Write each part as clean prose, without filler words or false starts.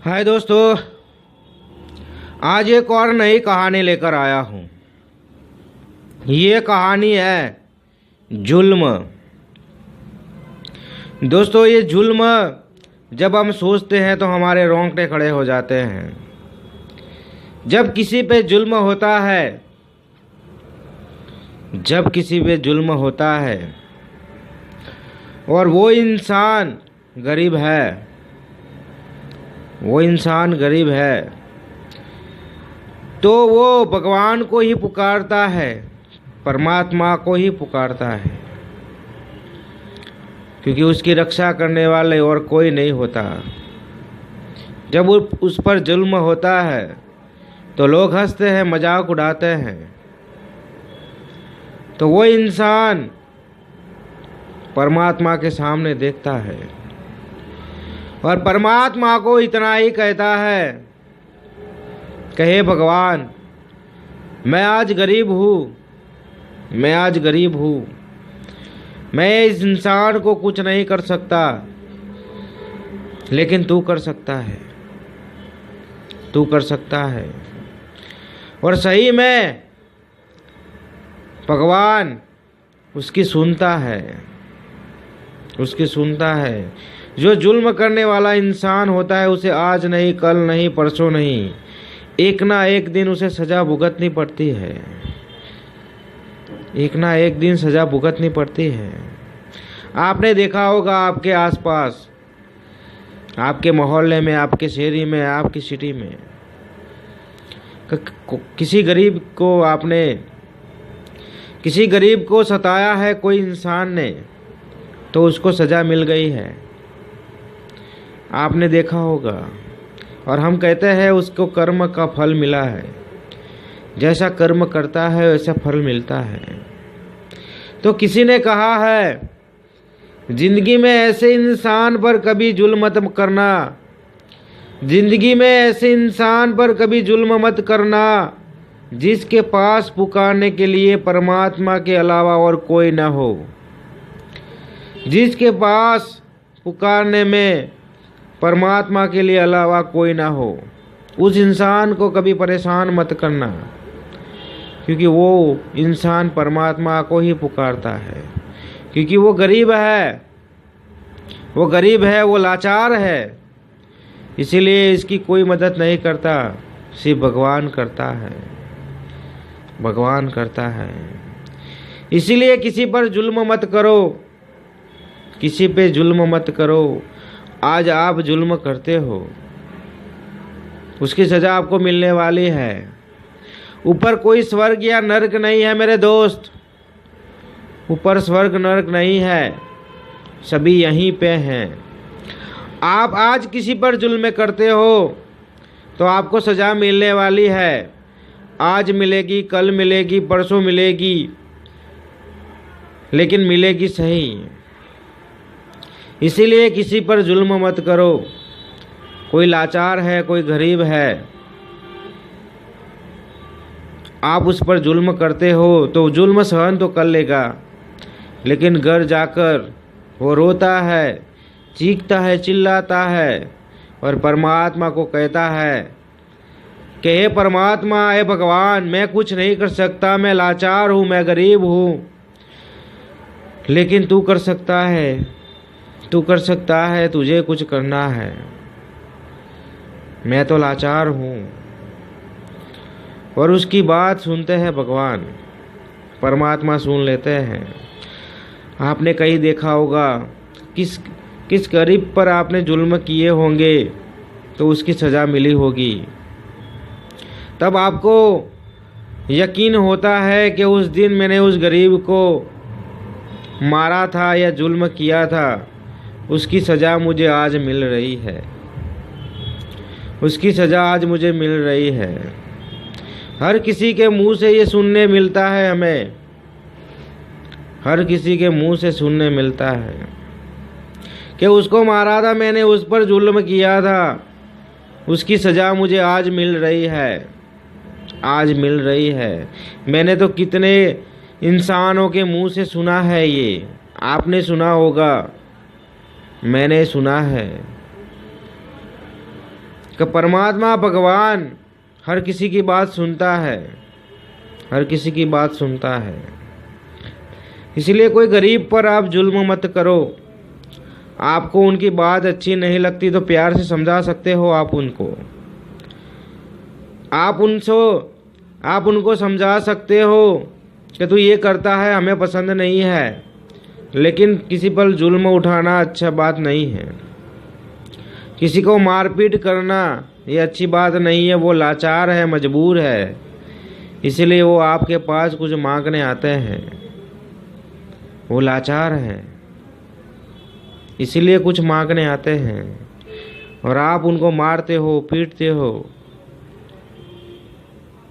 हाय दोस्तों, आज एक और नई कहानी लेकर आया हूँ। ये कहानी है जुल्म। दोस्तों, ये जुल्म जब हम सोचते हैं तो हमारे रोंगटे खड़े हो जाते हैं। जब किसी पे जुल्म होता है, जब किसी पे जुल्म होता है और वो इंसान गरीब है, वो इंसान गरीब है, तो वो भगवान को ही पुकारता है, परमात्मा को ही पुकारता है, क्योंकि उसकी रक्षा करने वाले और कोई नहीं होता। जब उस पर जुल्म होता है तो लोग हंसते हैं, मजाक उड़ाते हैं, तो वो इंसान परमात्मा के सामने देखता है और परमात्मा को इतना ही कहता है, कहे भगवान, मैं आज गरीब हूँ, मैं आज गरीब हूँ, मैं इस इंसान को कुछ नहीं कर सकता, लेकिन तू कर सकता है, तू कर सकता है। और सही में भगवान उसकी सुनता है, उसकी सुनता है। जो जुल्म करने वाला इंसान होता है, उसे आज नहीं, कल नहीं, परसों नहीं, एक ना एक दिन उसे सज़ा भुगतनी पड़ती है, एक ना एक दिन सज़ा भुगतनी पड़ती है। आपने देखा होगा आपके आसपास, आपके मोहल्ले में, आपके शहरी में, आपकी सिटी में, किसी गरीब को सताया है कोई इंसान ने, तो उसको सज़ा मिल गई है। आपने देखा होगा। और हम कहते हैं उसको कर्म का फल मिला है, जैसा कर्म करता है वैसा फल मिलता है। तो किसी ने कहा है, जिंदगी में ऐसे इंसान पर कभी जुल्म मत करना, जिंदगी में ऐसे इंसान पर कभी जुल्म मत करना जिसके पास पुकारने के लिए परमात्मा के अलावा और कोई ना हो, जिसके पास पुकारने में परमात्मा के लिए अलावा कोई ना हो। उस इंसान को कभी परेशान मत करना, क्योंकि वो इंसान परमात्मा को ही पुकारता है, क्योंकि वो गरीब है, वो गरीब है, वो लाचार है, इसीलिए इसकी कोई मदद नहीं करता, सिर्फ भगवान करता है, भगवान करता है। इसीलिए किसी पर जुल्म मत करो, किसी पे जुल्म मत करो। आज आप जुल्म करते हो, उसकी सज़ा आपको मिलने वाली है। ऊपर कोई स्वर्ग या नरक नहीं है मेरे दोस्त, ऊपर स्वर्ग नरक नहीं है, सभी यहीं पे हैं। आप आज किसी पर जुल्म करते हो तो आपको सज़ा मिलने वाली है। आज मिलेगी, कल मिलेगी, परसों मिलेगी, लेकिन मिलेगी सही। इसीलिए किसी पर जुल्म मत करो। कोई लाचार है, कोई गरीब है, आप उस पर जुल्म करते हो तो जुल्म सहन तो कर लेगा, लेकिन घर जाकर वो रोता है, चीखता है, चिल्लाता है और परमात्मा को कहता है कि हे परमात्मा, हे भगवान, मैं कुछ नहीं कर सकता, मैं लाचार हूँ, मैं गरीब हूँ, लेकिन तू कर सकता है, तू कर सकता है, तुझे कुछ करना है, मैं तो लाचार हूँ। और उसकी बात सुनते हैं भगवान, परमात्मा सुन लेते हैं। आपने कहीं देखा होगा, किस गरीब पर आपने जुल्म किए होंगे तो उसकी सज़ा मिली होगी, तब आपको यकीन होता है कि उस दिन मैंने उस गरीब को मारा था या जुल्म किया था, उसकी सज़ा मुझे आज मिल रही है, उसकी सज़ा आज मुझे मिल रही है। हर किसी के मुंह से ये सुनने मिलता है, हमें हर किसी के मुंह से सुनने मिलता है कि उसको मारा था मैंने, उस पर जुल्म किया था, उसकी सज़ा मुझे आज मिल रही है, आज मिल रही है। मैंने तो कितने इंसानों के मुंह से सुना है, ये आपने सुना होगा, मैंने सुना है। कि परमात्मा भगवान हर किसी की बात सुनता है, हर किसी की बात सुनता है। इसलिए कोई गरीब पर आप जुल्म मत करो। आपको उनकी बात अच्छी नहीं लगती तो प्यार से समझा सकते हो आप उनको। आप उनको समझा सकते हो कि तू ये करता है हमें पसंद नहीं है, लेकिन किसी पर जुल्म उठाना अच्छा बात नहीं है। किसी को मारपीट करना ये अच्छी बात नहीं है। वो लाचार है, मजबूर है, इसलिए वो आपके पास कुछ मांगने आते हैं। वो लाचार है, इसलिए कुछ मांगने आते हैं, और आप उनको मारते हो, पीटते हो,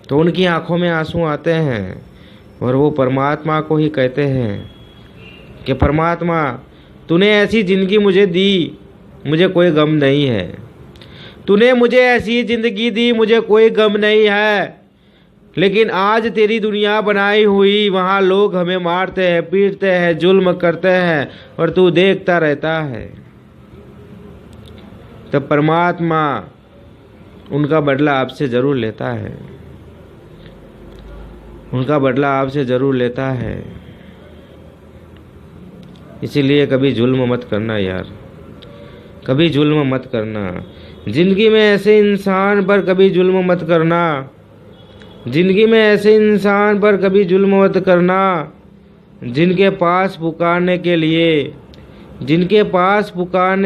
तो उनकी आंखों में आंसू आते हैं और वो परमात्मा को ही कहते हैं कि परमात्मा तूने ऐसी ज़िंदगी मुझे दी, मुझे कोई गम नहीं है। तूने मुझे ऐसी ज़िंदगी दी, मुझे कोई गम नहीं है, लेकिन आज तेरी दुनिया बनाई हुई वहाँ लोग हमें मारते हैं, पीटते हैं, जुल्म करते हैं और तू देखता रहता है। तो परमात्मा उनका बदला आपसे ज़रूर लेता है, उनका बदला आपसे ज़रूर लेता है। इसीलिए कभी जुल्म मत करना यार, कभी जुल्म मत करना। ज़िंदगी में ऐसे इंसान पर कभी जुल्म मत करना, ज़िंदगी में ऐसे इंसान पर कभी जुल्म मत करना जिनके पास पुकारने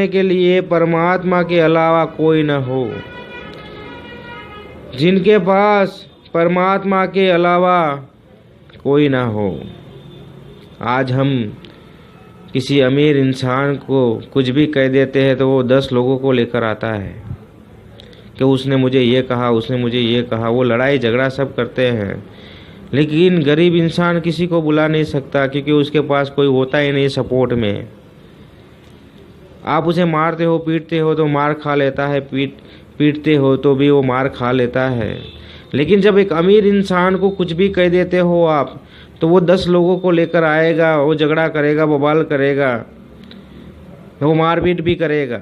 के लिए परमात्मा के अलावा कोई न हो, जिनके पास परमात्मा के अलावा कोई ना हो। आज हम किसी अमीर इंसान को कुछ भी कह देते हैं तो वो 10 लोगों को लेकर आता है कि उसने मुझे ये कहा, उसने मुझे ये कहा। वो लड़ाई झगड़ा सब करते हैं, लेकिन गरीब इंसान किसी को बुला नहीं सकता क्योंकि उसके पास कोई होता ही नहीं सपोर्ट में। आप उसे मारते हो, पीटते हो तो मार खा लेता है, पीटते हो तो भी वो मार खा लेता है। लेकिन जब एक अमीर इंसान को कुछ भी कह देते हो आप, तो वो 10 लोगों को लेकर आएगा, वो झगड़ा करेगा, बवाल करेगा, वो मारपीट भी करेगा।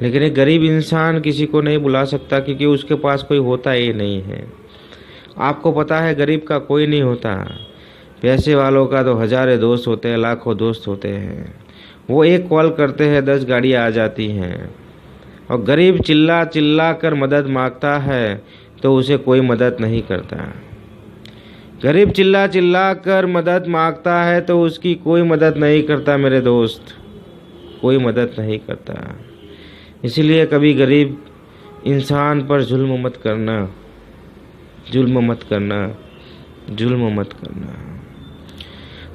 लेकिन एक गरीब इंसान किसी को नहीं बुला सकता क्योंकि उसके पास कोई होता ही नहीं है। आपको पता है गरीब का कोई नहीं होता, पैसे वालों का तो हजारों दोस्त होते हैं, लाखों दोस्त होते हैं। वो एक कॉल करते हैं 10 गाड़ियाँ आ जाती हैं। और गरीब चिल्ला चिल्ला कर मदद मांगता है तो उसे कोई मदद नहीं करता। गरीब चिल्ला चिल्ला कर मदद मांगता है तो उसकी कोई मदद नहीं करता मेरे दोस्त, कोई मदद नहीं करता। इसलिए कभी गरीब इंसान पर जुल्म मत करना, जुल्म मत करना, जुल्म मत करना।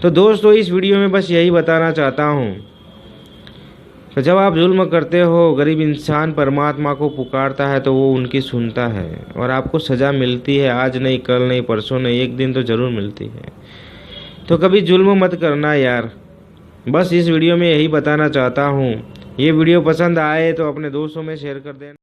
तो दोस्तों इस वीडियो में बस यही बताना चाहता हूँ, तो जब आप जुल्म करते हो, गरीब इंसान परमात्मा को पुकारता है तो वो उनकी सुनता है और आपको सज़ा मिलती है। आज नहीं, कल नहीं, परसों नहीं, एक दिन तो ज़रूर मिलती है। तो कभी जुल्म मत करना यार। बस इस वीडियो में यही बताना चाहता हूँ। ये वीडियो पसंद आए तो अपने दोस्तों में शेयर कर देना।